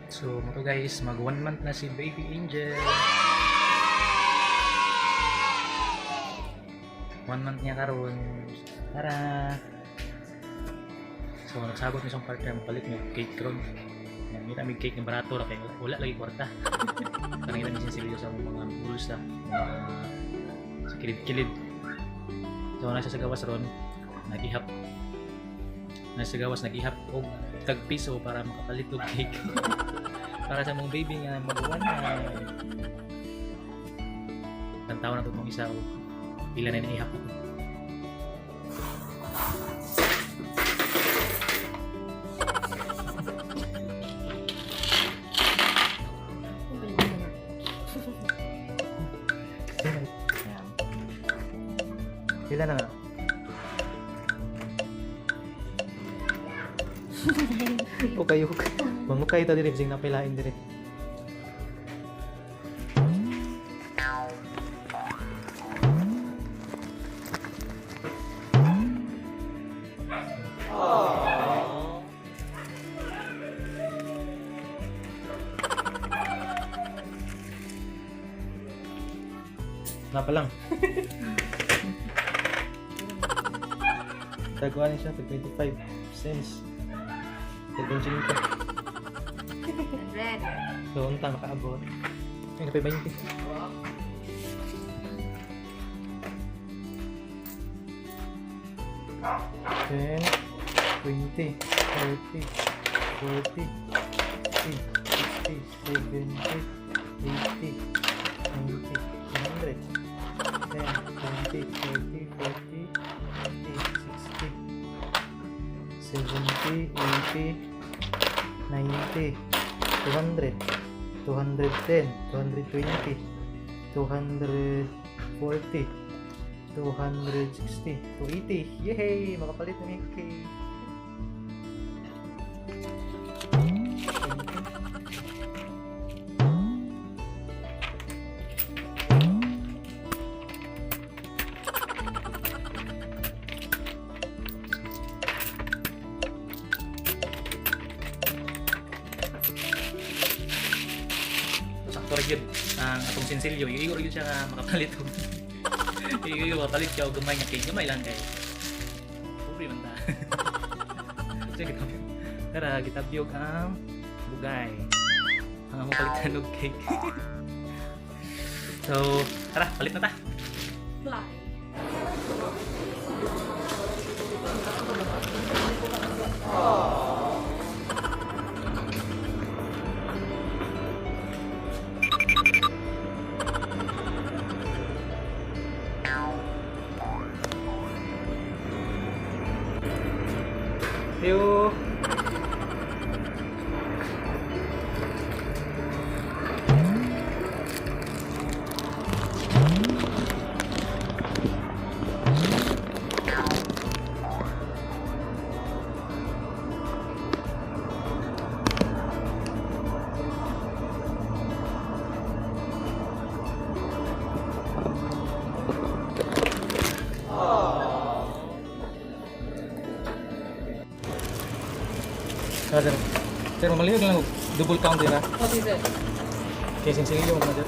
So, mga guys, mag 1 month na si Baby Angel. 1 month niya karon. Tara! So, nagsabot niya siyang partner, palit niya cake karon. Namita may cake ng barato na kaya wala lagi kwarta. Kanina niya sinsilyo sa mga bulsa, sa kilid-kilid. So, nasa sa gawas ron, nag-ihap. Nasa gawas, nag-ihap og tag-piso para makapalit og cake. Para sa mong baby nga mag-1 na. Tantaw na ito mong isa o pila na naihap ako. Pila na nga? Okay, Bango kayo ito dire, sing napilain dire. Napa lang. Taguan siya, 25 cents. Taguan siya nito. 100. So, unta makaabot. Ay, napay 20. Then, 20, 30, 40, 50, 60, 70, 80, 90, 100. Then, 20, 30, 40, 50, 60, 70, 80, 90, 200, 210, 220, 240, 260, 280. Yay! Makapalit na yung cake. Sakto rin yun ang atong sinsilyo. Iyo rin siya nga makapalit. Iyo makapalit siya o gamay nga cake. Gamay lang kayo. Pobre man ta. Sige, tara, gitabyog ang bugay. Ang mapalitan og cake. So, tara, palit na ta. Fly. Yo. Sir, mamaliwag lang double count din ha. What is it? Kaya sinsilyo mo dyan.